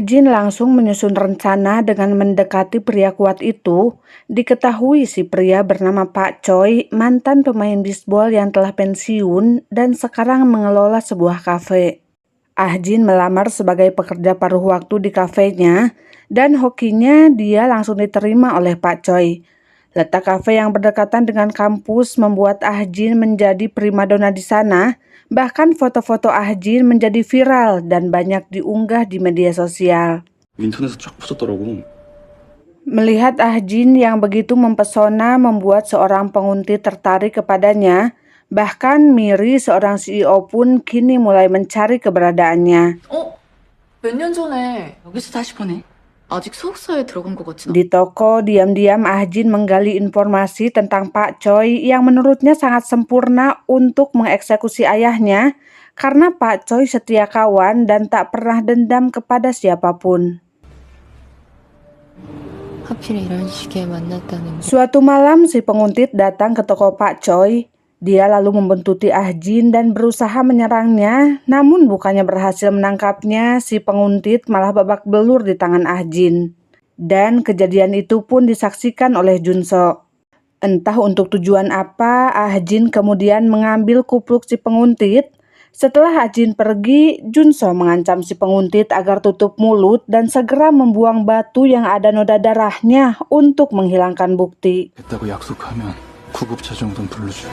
Jin langsung menyusun rencana dengan mendekati pria kuat itu. Diketahui si pria bernama Pak Choi, mantan pemain bisbol yang telah pensiun dan sekarang mengelola sebuah kafe. Jin melamar sebagai pekerja paruh waktu di kafenya dan hokinya dia langsung diterima oleh Pak Choi. Letak kafe yang berdekatan dengan kampus membuat Jin menjadi primadona di sana. Bahkan foto-foto Jin menjadi viral dan banyak diunggah di media sosial. 인터넷에 쫙 퍼졌더라고. Melihat Jin yang begitu mempesona membuat seorang penguntit tertarik kepadanya. Bahkan Miri, seorang CEO pun kini mulai mencari keberadaannya. 몇 년 전에 여기서 다시 보네. 아직 소속사에 들어간 것 같진 않아. Di toko, diam-diam Jin menggali informasi tentang Pak Choi yang menurutnya sangat sempurna untuk mengeksekusi ayahnya karena Pak Choi setia kawan dan tak pernah dendam kepada siapapun. 하필 이런 시기에 만났다는. Suatu malam si penguntit datang ke toko Pak Choi. Dia lalu membuntuti Jin dan berusaha menyerangnya, namun bukannya berhasil menangkapnya, si penguntit malah babak belur di tangan Jin. Dan kejadian itu pun disaksikan oleh Junso. Entah untuk tujuan apa, Jin kemudian mengambil kupluk si penguntit. Setelah Jin pergi, Junso mengancam si penguntit agar tutup mulut dan segera membuang batu yang ada noda darahnya untuk menghilangkan bukti. 됐다고 약속하면 구급차 정도는 불러줘.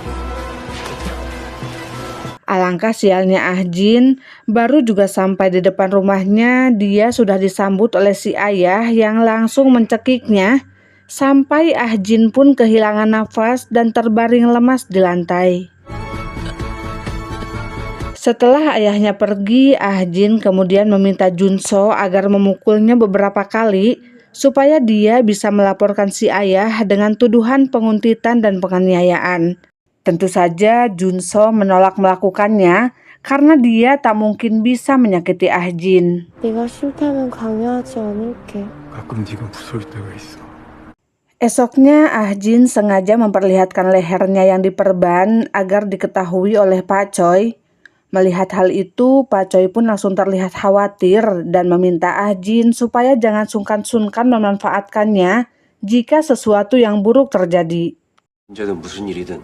Alangkah sialnya Jin, baru juga sampai di depan rumahnya, dia sudah disambut oleh si ayah yang langsung mencekiknya, sampai Jin pun kehilangan nafas dan terbaring lemas di lantai. Setelah ayahnya pergi, Jin kemudian meminta Junso agar memukulnya beberapa kali, supaya dia bisa melaporkan si ayah dengan tuduhan penguntitan dan penganiayaan. Tentu saja Junso menolak melakukannya karena dia tak mungkin bisa menyakiti Jin. 네가 싫다면 강요하지 않을게. 가끔 네가 무서울 때가 있어. Esoknya Jin sengaja memperlihatkan lehernya yang diperban agar diketahui oleh Pak Choi. Melihat hal itu, Pak Choi pun langsung terlihat khawatir dan meminta Jin supaya jangan sungkan-sungkan memanfaatkannya jika sesuatu yang buruk terjadi. 문제는 무슨 일이든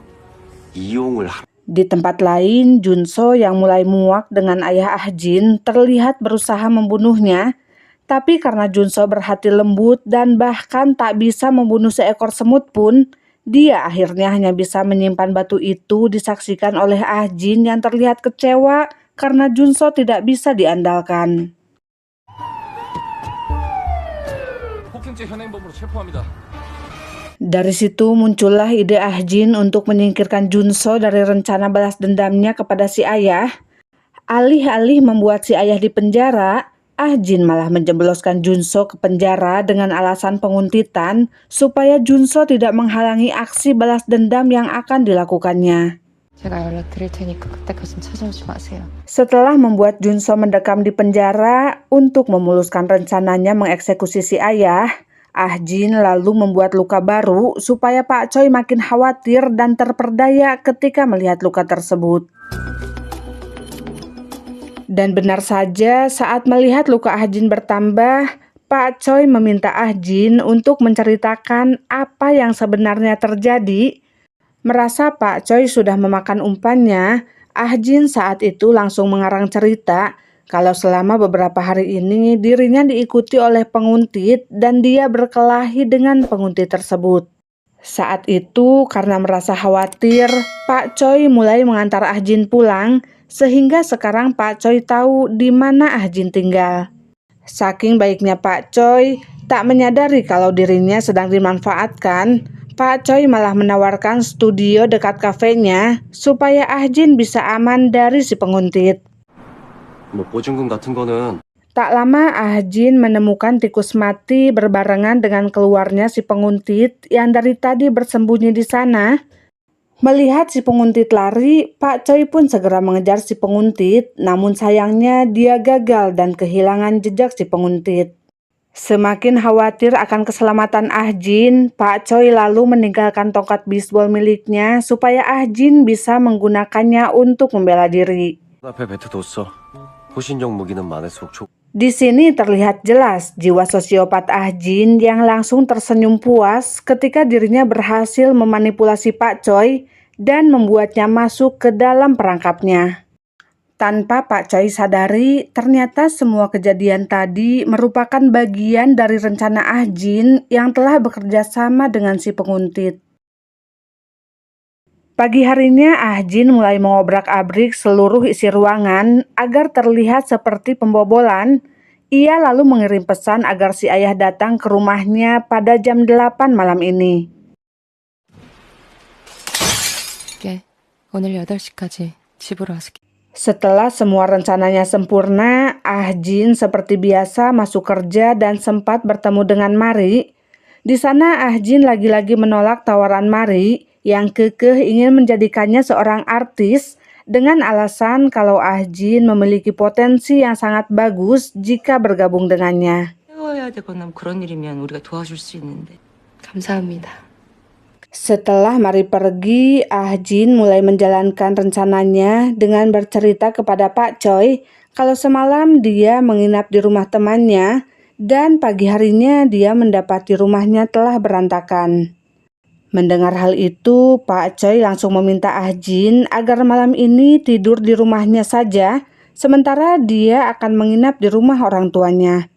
이용을 Di tempat lain, Junso yang mulai muak dengan ayah Jin terlihat berusaha membunuhnya, tapi karena Junso berhati lembut dan bahkan tak bisa membunuh seekor semut pun, dia akhirnya hanya bisa menyimpan batu itu disaksikan oleh Jin yang terlihat kecewa karena Junso tidak bisa diandalkan. 폭행죄 현행범으로 체포합니다. Dari situ muncullah ide Jin untuk menyingkirkan Junso dari rencana balas dendamnya kepada si ayah. Alih-alih membuat si ayah di penjara, Jin malah menjebloskan Junso ke penjara dengan alasan penguntitan supaya Junso tidak menghalangi aksi balas dendam yang akan dilakukannya. 제가 연락드릴 테니까 그때까진 찾아오지 마세요. Setelah membuat Junso mendekam di penjara untuk memuluskan rencananya mengeksekusi si ayah, Jin lalu membuat luka baru supaya Pak Choi makin khawatir dan terperdaya ketika melihat luka tersebut. Dan benar saja, saat melihat luka Jin bertambah, Pak Choi meminta Jin untuk menceritakan apa yang sebenarnya terjadi. Merasa Pak Choi sudah memakan umpannya, Jin saat itu langsung mengarang cerita kalau selama beberapa hari ini dirinya diikuti oleh penguntit dan dia berkelahi dengan penguntit tersebut. Saat itu karena merasa khawatir, Pak Choi mulai mengantar Jin pulang sehingga sekarang Pak Choi tahu di mana Jin tinggal. Saking baiknya Pak Choi, tak menyadari kalau dirinya sedang dimanfaatkan, Pak Choi malah menawarkan studio dekat kafenya supaya Jin bisa aman dari si penguntit. 뭐 보증금 같은 거는 Tak lama Jin menemukan tikus mati berbarengan dengan keluarnya si penguntit yang dari tadi bersembunyi di sana. Melihat si penguntit lari, Pak Choi pun segera mengejar si penguntit, namun sayangnya dia gagal dan kehilangan jejak si penguntit. Semakin khawatir akan keselamatan Jin, Pak Choi lalu meninggalkan tongkat bisbol miliknya supaya Jin bisa menggunakannya untuk membela diri. 앞에 뱉어뒀어. 호신용 무기는 만에서 촉. Di sini terlihat jelas jiwa sosiopat Ah Jin yang langsung tersenyum puas ketika dirinya berhasil memanipulasi Pak Choi dan membuatnya masuk ke dalam perangkapnya. Tanpa Pak Choi sadari, ternyata semua kejadian tadi merupakan bagian dari rencana Ah Jin yang telah bekerja sama dengan si penguntit. Pagi harinya Ah Jin mulai mengobrak-abrik seluruh isi ruangan agar terlihat seperti pembobolan. Ia lalu mengirim pesan agar si ayah datang ke rumahnya pada jam 8 malam ini. 오늘 8시까지 집으로 와서. Setelah semua rencananya sempurna, Ah Jin seperti biasa masuk kerja dan sempat bertemu dengan Mari. Di sana Ah Jin lagi-lagi menolak tawaran Mari yang kekeh ingin menjadikannya seorang artis dengan alasan kalau Ah Jin memiliki potensi yang sangat bagus jika bergabung dengannya. 세워야 되거나 그런 일이면 우리가 도와줄 수 있는데. 감사합니다. Setelah Mari pergi, Ah Jin mulai menjalankan rencananya dengan bercerita kepada Pak Choi kalau semalam dia menginap di rumah temannya dan pagi harinya dia mendapati rumahnya telah berantakan. Mendengar hal itu, Pak Choi langsung meminta Ah Jin agar malam ini tidur di rumahnya saja, sementara dia akan menginap di rumah orang tuanya.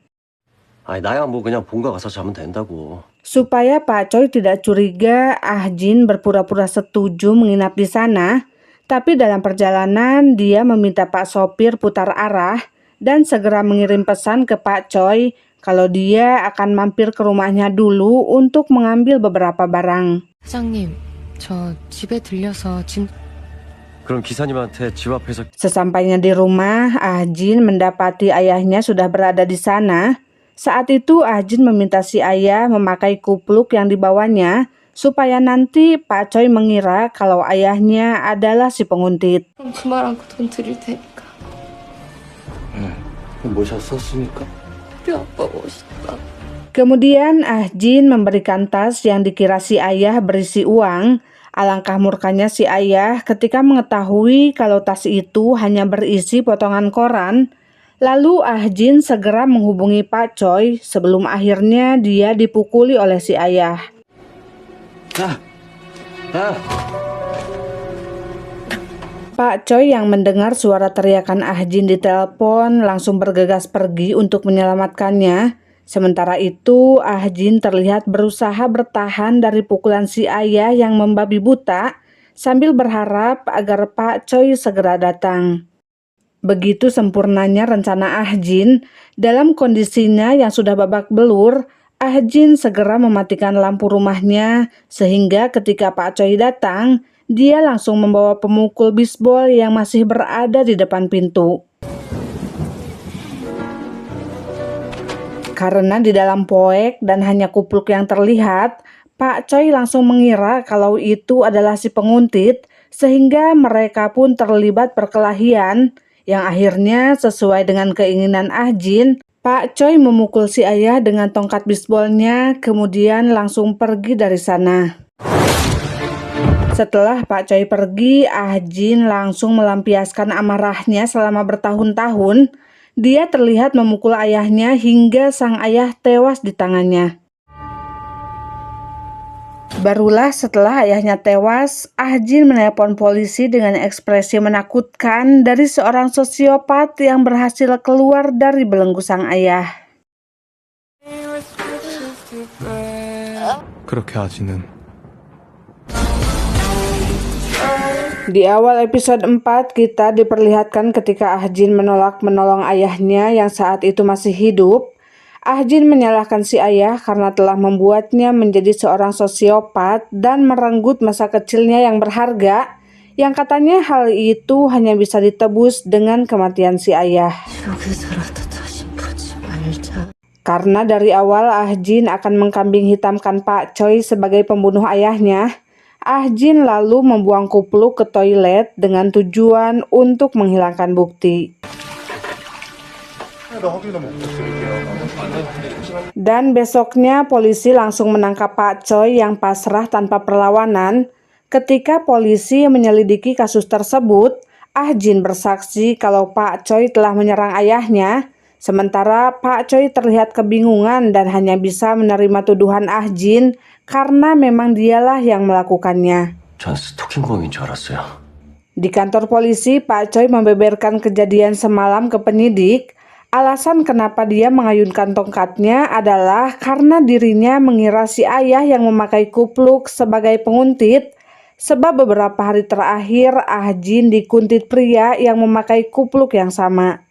아니, 나야 뭐 그냥 본가 가서 자면 된다고. Supaya Pak Choi tidak curiga, Ah Jin berpura-pura setuju menginap di sana. Tapi dalam perjalanan, dia meminta Pak sopir putar arah dan segera mengirim pesan ke Pak Choi kalau dia akan mampir ke rumahnya dulu untuk mengambil beberapa barang. 사장님, 저 집에 들려서 짐. 그럼 기사님한테 집 앞에서 Sesampainya di rumah, Ah Jin mendapati ayahnya sudah berada di sana. Saat itu Ah Jin meminta si ayah memakai kupluk yang dibawanya supaya nanti Pak Choi mengira kalau ayahnya adalah si penguntit. 그럼 그 말 안고 돈 드릴 테니까. 모셨었으니까. 우리 아빠 멋있다. Kemudian Ah Jin memberikan tas yang dikira si ayah berisi uang. Alangkah murkanya si ayah ketika mengetahui kalau tas itu hanya berisi potongan koran. Lalu Ah Jin segera menghubungi Pak Choi sebelum akhirnya dia dipukuli oleh si ayah. Pak Choi yang mendengar suara teriakan Ah Jin di telepon langsung bergegas pergi untuk menyelamatkannya. Sementara itu Ah Jin terlihat berusaha bertahan dari pukulan si ayah yang membabi buta sambil berharap agar Pak Choi segera datang. Begitu sempurnanya rencana Ah Jin, dalam kondisinya yang sudah babak belur, Ah Jin segera mematikan lampu rumahnya sehingga ketika Pak Choi datang, dia langsung membawa pemukul bisbol yang masih berada di depan pintu. Karena di dalam poek dan hanya kupluk yang terlihat, Pak Choi langsung mengira kalau itu adalah si penguntit, sehingga mereka pun terlibat perkelahian, yang akhirnya sesuai dengan keinginan Ah Jin, Pak Choi memukul si ayah dengan tongkat bisbolnya, kemudian langsung pergi dari sana. Setelah Pak Choi pergi, Ah Jin langsung melampiaskan amarahnya selama bertahun-tahun. Dia terlihat memukul ayahnya hingga sang ayah tewas di tangannya. Barulah setelah ayahnya tewas, Ah Jin menelpon polisi dengan ekspresi menakutkan dari seorang sosiopat yang berhasil keluar dari belenggu sang ayah. 그렇게 아지는 Di awal episode 4, kita diperlihatkan ketika Ah Jin menolak menolong ayahnya yang saat itu masih hidup. Ah Jin menyalahkan si ayah karena telah membuatnya menjadi seorang sosiopat dan merenggut masa kecilnya yang berharga, yang katanya hal itu hanya bisa ditebus dengan kematian si ayah. Karena dari awal Ah Jin akan mengkambing hitamkan Pak Choi sebagai pembunuh ayahnya, Ah Jin lalu membuang kupluk ke toilet dengan tujuan untuk menghilangkan bukti. Dan besoknya polisi langsung menangkap Pak Choi yang pasrah tanpa perlawanan. Ketika polisi menyelidiki kasus tersebut, Ah Jin bersaksi kalau Pak Choi telah menyerang ayahnya, Sementara Pak Choi terlihat kebingungan dan hanya bisa menerima tuduhan Ah Jin karena memang dialah yang melakukannya. 전 스토킹범인 줄 알았어요. Di kantor polisi, Pak Choi membeberkan kejadian semalam ke penyidik. Alasan kenapa dia mengayunkan tongkatnya adalah karena dirinya mengira si ayah yang memakai kupluk sebagai penguntit, sebab beberapa hari terakhir Ah Jin dikuntit pria yang memakai kupluk yang sama.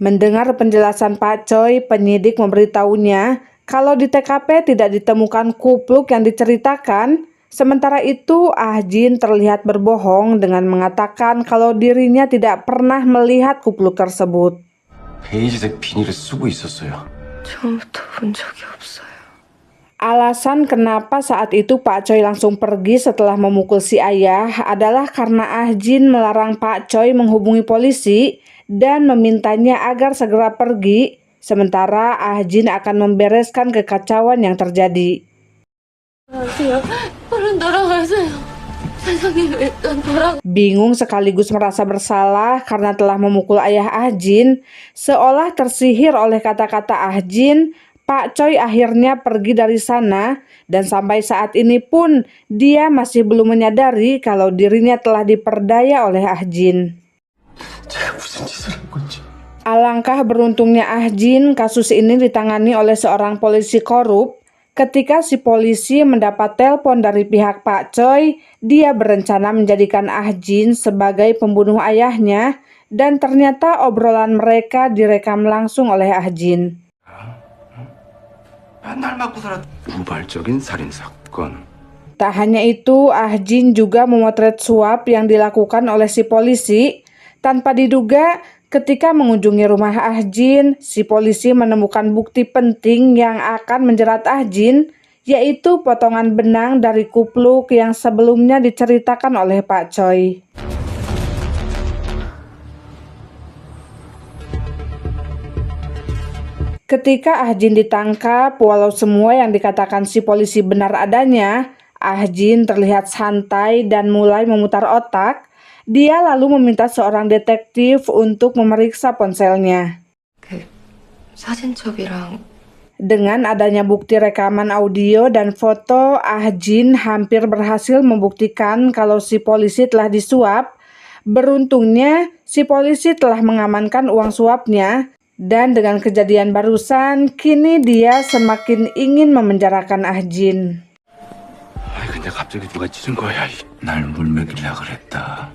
Mendengar penjelasan Pak Choi, penyidik memberitahunya kalau di TKP tidak ditemukan kupluk yang diceritakan. Sementara itu, Ah Jin terlihat berbohong dengan mengatakan kalau dirinya tidak pernah melihat kupluk tersebut. 베이지색 비닐을 쓰고 있었어요. 처음부터 본 적이 없어요. Alasan kenapa saat itu Pak Choi langsung pergi setelah memukul si ayah adalah karena Ah Jin melarang Pak Choi menghubungi polisi dan memintanya agar segera pergi, sementara Ah Jin akan membereskan kekacauan yang terjadi. 얼른 돌아가세요. 세상에 왜 또 돌아가? Bingung sekaligus merasa bersalah karena telah memukul ayah Ah Jin, seolah tersihir oleh kata-kata Ah Jin, Pak Choi akhirnya pergi dari sana dan sampai saat ini pun dia masih belum menyadari kalau dirinya telah diperdaya oleh Ah Jin. 제가 무슨 짓을 한 건지. Alangkah beruntungnya Ah Jin, kasus ini ditangani oleh seorang polisi korup. Ketika si polisi mendapat telepon dari pihak Pak Choi, dia berencana menjadikan Ah Jin sebagai pembunuh ayahnya dan ternyata obrolan mereka direkam langsung oleh Ah Jin. 맨날 맞고 살았. 우발적인 살인 사건. Tak hanya itu, Ah Jin juga memotret suap yang dilakukan oleh si polisi. Tanpa diduga, ketika mengunjungi rumah Ah Jin, si polisi menemukan bukti penting yang akan menjerat Ah Jin, yaitu potongan benang dari kupluk yang sebelumnya diceritakan oleh Pak Choi. Ketika Ah Jin ditangkap, walau semua yang dikatakan si polisi benar adanya, Ah Jin terlihat santai dan mulai memutar otak. Dia lalu meminta seorang detektif untuk memeriksa ponselnya. 그 사진첩이랑 Dengan adanya bukti rekaman audio dan foto, Ah Jin hampir berhasil membuktikan kalau si polisi telah disuap. Beruntungnya, si polisi telah mengamankan uang suapnya, dan dengan kejadian barusan, kini dia semakin ingin memenjarakan Ah Jin. 아이 근데 갑자기 누가 찢은 거야? 날 물먹이려 그랬다.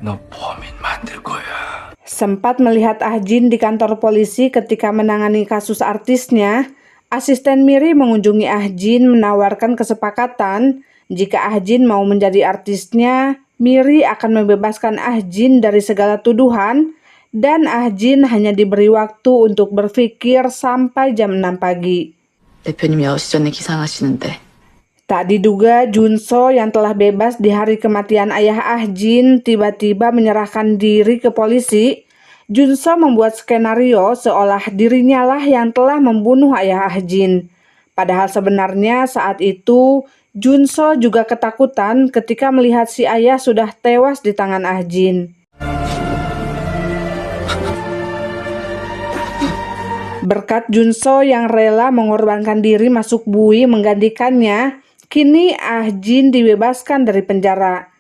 너 범인 만들 거야. Sempat melihat Ah Jin di kantor polisi ketika menangani kasus artisnya, asisten Miri mengunjungi Ah Jin menawarkan kesepakatan jika Ah Jin mau menjadi artisnya, Miri akan membebaskan Ah Jin dari segala tuduhan dan Ah Jin hanya diberi waktu untuk berpikir sampai jam 6 pagi. 대표님 6시 전에 기상하시는데 Tak diduga Junso yang telah bebas di hari kematian ayah Ah Jin tiba-tiba menyerahkan diri ke polisi. Junso membuat skenario seolah dirinya lah yang telah membunuh ayah Ah Jin. Padahal sebenarnya saat itu Junso juga ketakutan ketika melihat si ayah sudah tewas di tangan Ah Jin. Berkat Junso yang rela mengorbankan diri masuk bui menggantikannya, kini Ah Jin dibebaskan dari penjara.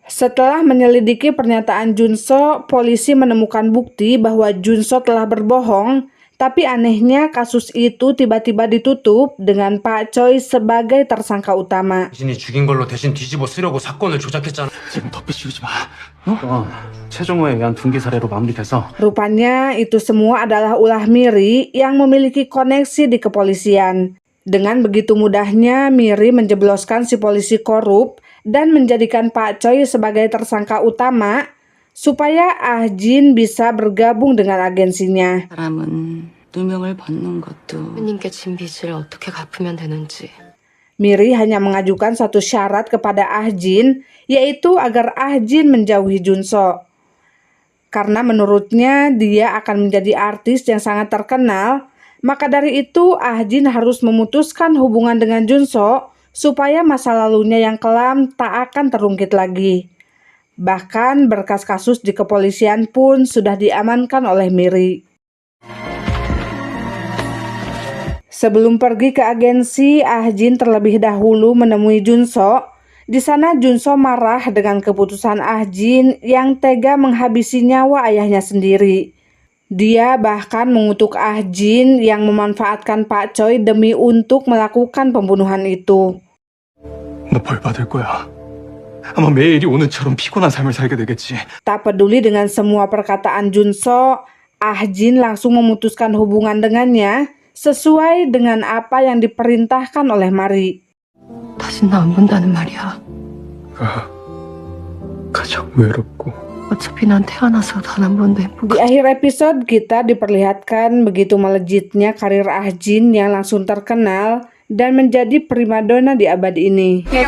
Setelah menyelidiki pernyataan Junso, polisi menemukan bukti bahwa Junso telah berbohong, tapi anehnya kasus itu tiba-tiba ditutup dengan Pak Choi sebagai tersangka utama. 자신이 죽인 걸로 대신 뒤집어 쓰려고 사건을 조작했잖아. 지금 덮여씌우지 마. 최종호에 의한 둔기 사례로 마무리돼서 Rupanya itu semua adalah ulah Miri yang memiliki koneksi di kepolisian. Dengan begitu mudahnya Miri menjebloskan si polisi korup dan menjadikan Pak Choi sebagai tersangka utama supaya Ah Jin bisa bergabung dengan agensinya. 사람은 누명을 벗는 것도 부모님께 진 빚을 어떻게 갚으면 되는지. Miri hanya mengajukan satu syarat kepada Ah Jin, yaitu agar Ah Jin menjauhi Junso. Karena menurutnya dia akan menjadi artis yang sangat terkenal, maka dari itu Ah Jin harus memutuskan hubungan dengan Junso supaya masa lalunya yang kelam tak akan terungkit lagi. Bahkan berkas kasus di kepolisian pun sudah diamankan oleh Miri. Sebelum pergi ke agensi, Ah Jin terlebih dahulu menemui Junso. Di sana Junso marah dengan keputusan Ah Jin yang tega menghabisi nyawa ayahnya sendiri. Dia bahkan mengutuk Ah Jin yang memanfaatkan Pak Choi demi untuk melakukan pembunuhan itu. 너 벌 받을 거야. 아마 매일이 오늘처럼 피곤한 삶을 살게 되겠지. Tak peduli dengan semua perkataan Junso, Ah Jin langsung memutuskan hubungan dengannya sesuai dengan apa yang diperintahkan oleh Mari. 다신 나 안 본다는 말이야. 가장 외롭고 어차피 난 태어나서 단 한 번도 Di akhir episode kita diperlihatkan begitu melejitnya karir Ah Jin yang langsung terkenal dan menjadi primadona di abad ini. 물로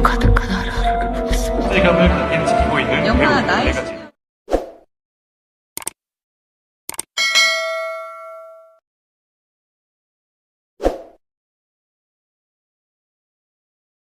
가득한 나라를 보냈어. 시간을 지키고 있는 영화 나의